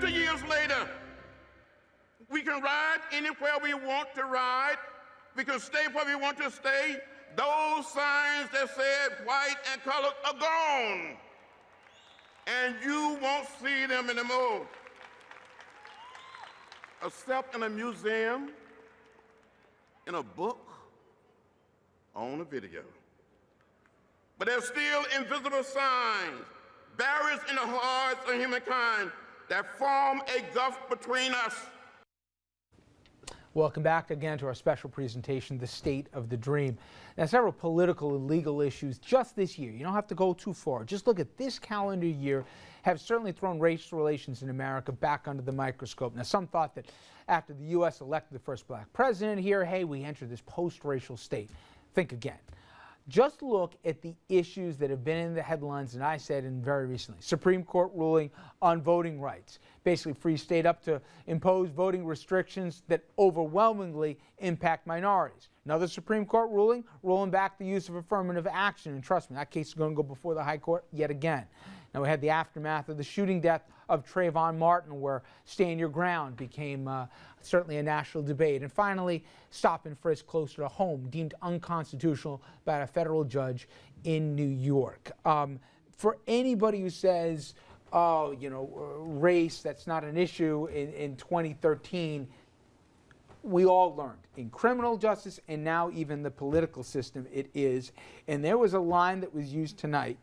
50 years later, we can ride anywhere we want to ride. We can stay where we want to stay. Those signs that said white and colored are gone, and you won't see them anymore, except in a museum, in a book, on a video. But there's still invisible signs, barriers in the hearts of humankind that form a gulf between us. Welcome back again to our special presentation, The State of the Dream. Now, several political and legal issues just this year, you don't have to go too far, just look at this calendar year, have certainly thrown race relations in America back under the microscope. Now, some thought that after the U.S. elected the first black president here, hey, we entered this post-racial state. Think again. Just look at the issues that have been in the headlines, and I said very recently. Supreme Court ruling on voting rights. Basically, free state up to impose voting restrictions that overwhelmingly impact minorities. Another Supreme Court ruling, rolling back the use of affirmative action. And trust me, that case is going to go before the High Court yet again. Now, we had the aftermath of the shooting death of Trayvon Martin, where stand your ground became certainly a national debate. And finally, stop and frisk closer to home, deemed unconstitutional by a federal judge in New York. For anybody who says, oh, you know, race, that's not an issue in 2013, we all learned in criminal justice and now even the political system it is. And there was a line that was used today,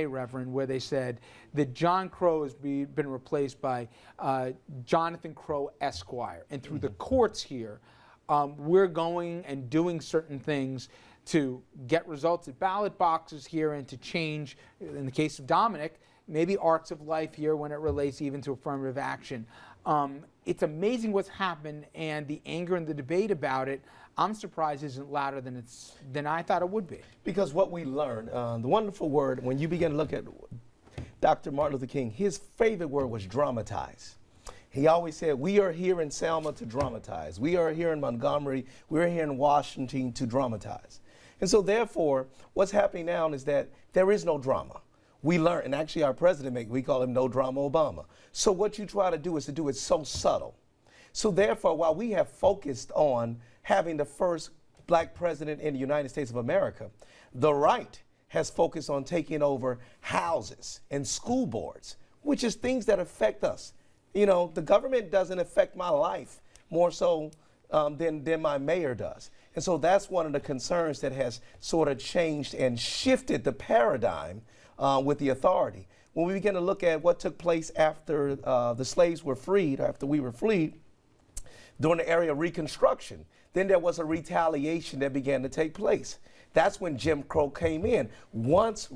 Reverend, where they said that John Crow has been replaced by Jonathan Crow Esquire. And through the courts here, we're going and doing certain things to get results at ballot boxes here and to change, in the case of Dominic, maybe arcs of life here when it relates even to affirmative action. It's amazing what's happened, and the anger and the debate about it, I'm surprised isn't louder than I thought it would be. Because what we learned, the wonderful word, when you begin to look at Dr. Martin Luther King, his favorite word was dramatize. He always said, we are here in Selma to dramatize. We are here in Montgomery. We're here in Washington to dramatize. And so therefore, what's happening now is that there is no drama. We learn, and actually our president, we call him No Drama Obama. So what you try to do is to do it so subtle. So therefore, while we have focused on having the first black president in the United States of America, the right has focused on taking over houses and school boards, which is things that affect us. You know, the government doesn't affect my life more so than my mayor does. And so that's one of the concerns that has sort of changed and shifted the paradigm with the authority. When we begin to look at what took place after the slaves were freed, after we were freed, during the area of Reconstruction, then there was a retaliation that began to take place. That's when Jim Crow came in. Once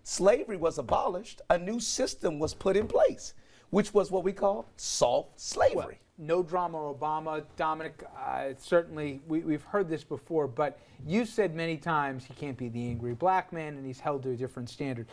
slavery was abolished, a new system was put in place, which was what we call soft slavery. Well, no drama, Obama. Dominic, certainly we've heard this before, but you said many times he can't be the angry black man, and he's held to a different standard.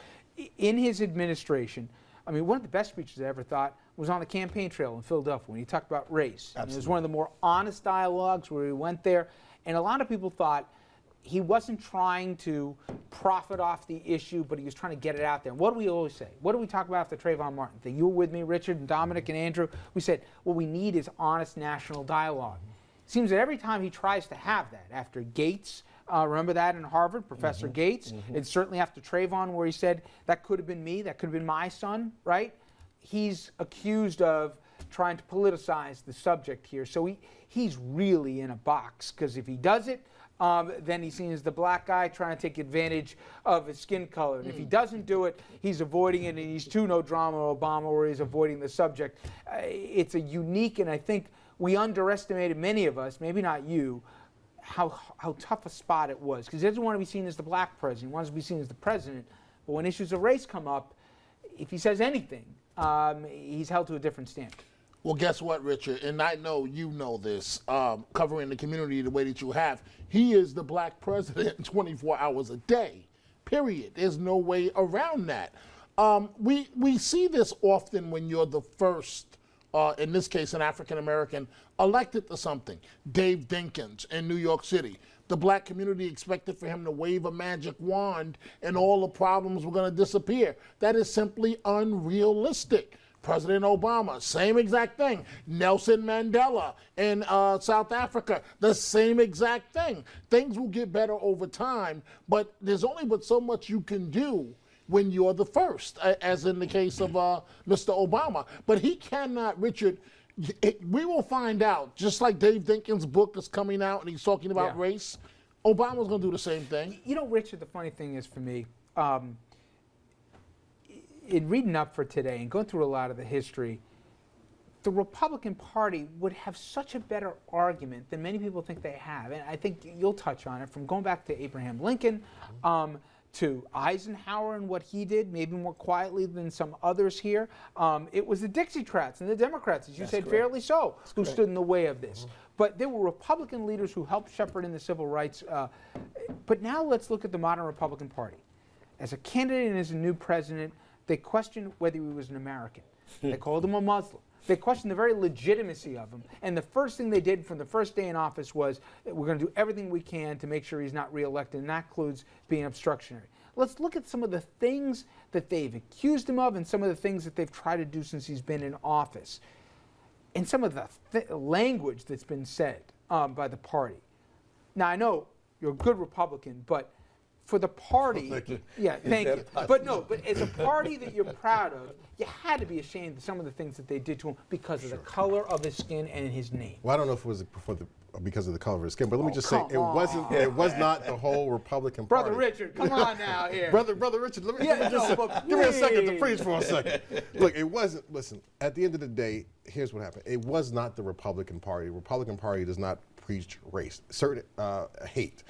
In his administration, I mean, one of the best speeches I ever thought was on the campaign trail in Philadelphia when he talked about race. It was one of the more honest dialogues where he went there, and a lot of people thought he wasn't trying to profit off the issue, but he was trying to get it out there. And what do we always say? What do we talk about after the Trayvon Martin thing? You were with me, Richard, and Dominic, and Andrew. We said, what we need is honest national dialogue. It seems that every time he tries to have that, after Gates, remember that in Harvard, Professor Gates, and certainly after Trayvon, where he said, that could have been me, that could have been my son, right? He's accused of trying to politicize the subject here. So he's really in a box, because if he does it, then he's seen as the black guy trying to take advantage of his skin color. And if he doesn't do it, he's avoiding it, and he's too no drama Obama, where he's avoiding the subject. It's a unique, and I think we underestimated, many of us, maybe not you, how tough a spot it was. Because he doesn't want to be seen as the black president. He wants to be seen as the president. But when issues of race come up, if he says anything, he's held to a different standard. Well, guess what, Richard? And I know you know this, covering the community the way that you have. He is the black president 24 hours a day, period. There's no way around that. We see this often when you're the first, in this case, an African-American, elected to something. Dave Dinkins in New York City. The black community expected for him to wave a magic wand and all the problems were going to disappear. That is simply unrealistic. President Obama, same exact thing. Nelson Mandela in South Africa, the same exact thing. Things will get better over time, but there's only but so much you can do when you're the first, as in the case of Mr. Obama. But he cannot, Richard, we will find out, just like Dave Dinkins' book is coming out and he's talking about race, Obama's going to do the same thing. You know, Richard, the funny thing is for me, in reading up for today and going through a lot of the history, the Republican Party would have such a better argument than many people think they have. And I think you'll touch on it, from going back to Abraham Lincoln to Eisenhower and what he did, maybe more quietly than some others here. It was the Dixiecrats and the Democrats, as you said, fairly so, who stood in the way of this. But there were Republican leaders who helped shepherd in the civil rights. But now let's look at the modern Republican Party. As a candidate and as a new president, they questioned whether he was an American. They called him a Muslim. They questioned the very legitimacy of him. And the first thing they did from the first day in office was, we're going to do everything we can to make sure he's not reelected, and that includes being obstructionary. Let's look at some of the things that they've accused him of and some of the things that they've tried to do since he's been in office. And some of the language that's been said by the party. Now, I know you're a good Republican, but for the party, yeah, thank you. But no, but as a party that you're proud of, you had to be ashamed of some of the things that they did to him because of the color of his skin and his name. Well, I don't know if it was because of the color of his skin, but let me just say it was not the whole Republican Party. Brother Richard, come on now here. Brother Richard, let me just give me a second to preach for a second. Look, it wasn't. Listen, at the end of the day, here's what happened. It was not the Republican Party. The Republican Party does not preach race, certain hate.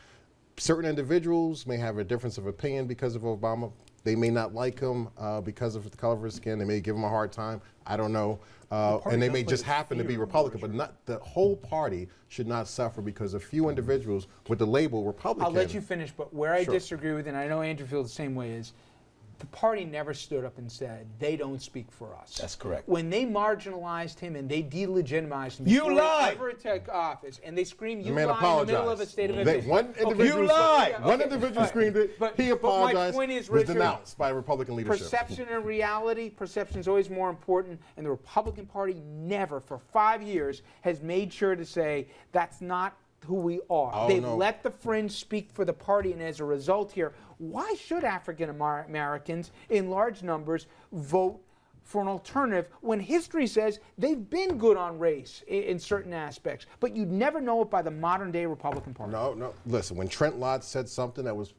Certain individuals may have a difference of opinion because of Obama. They may not like him because of the color of his skin. They may give him a hard time. I don't know. And they may just happen to be Republican, but not the whole party should not suffer because a few individuals with the label Republican. I'll let you finish, but where I disagree with, and I know Andrew feels the same way, is the party never stood up and said, they don't speak for us. That's correct. When they marginalized him and they delegitimized him You before lie! he ever took office, and they screamed, you man lie in the middle of a state of emergency. One individual, You lie! One individual screamed it. He apologized. My point is, was Richard, denounced by Republican leadership. Perception and reality, perception is always more important, and the Republican Party never, for 5 years, has made sure to say that's not who we are. Oh, They've no. let the fringe speak for the party, and as a result here, why should African Americans in large numbers vote for an alternative when history says they've been good on race in certain aspects, but you'd never know it by the modern day Republican Party? No. Listen, when Trent Lott said something that was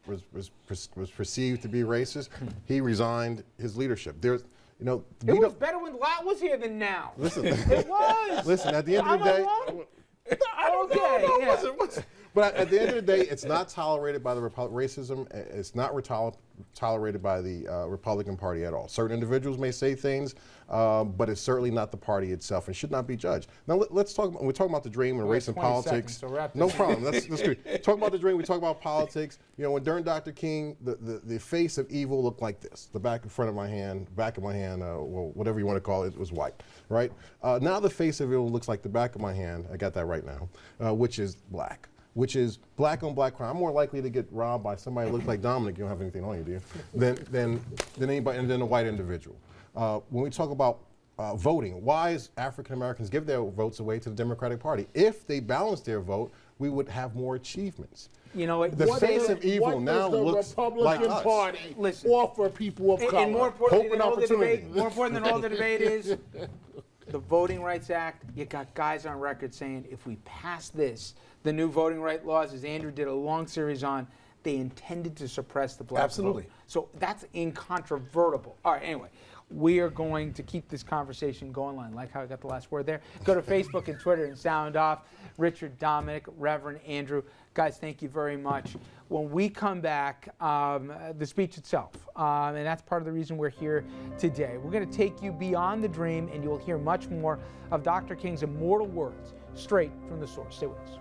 perceived to be racist, he resigned his leadership. It was better when Lott was here than now. Listen, It was. Listen, at the end of the day. But at the end of the day, it's not tolerated by the racism. It's not tolerated by the Republican Party at all. Certain individuals may say things, but it's certainly not the party itself and should not be judged. Now let's talk. We're talking about the dream and race and politics. No problem. That's good. Talk about the dream. We talk about politics. You know, when during Dr. King, the face of evil looked like this. The back of my hand, well, whatever you want to call it, was white, right? Now the face of evil looks like the back of my hand. I got that right now, which is black. Which is black on black crime. I'm more likely to get robbed by somebody who looks like Dominic, you don't have anything on you, do you? Than anybody, and then a white individual. When we talk about voting, why is African Americans give their votes away to the Democratic Party? If they balance their vote, we would have more achievements. You know, the face of evil now looks like us. Republican Party offer people of color? And more important than all the opportunity. debate, more important than all the debate is the Voting Rights Act. You got guys on record saying if we pass this, the new voting right laws, as Andrew did a long series on, they intended to suppress the black vote. So that's incontrovertible. All right, anyway, we are going to keep this conversation going on. Like how I got the last word there? Go to Facebook and Twitter and sound off. Richard, Dominic, Reverend Andrew. Guys, thank you very much. When we come back, the speech itself, and that's part of the reason we're here today. We're going to take you beyond the dream, and you'll hear much more of Dr. King's immortal words straight from the source. Stay with us.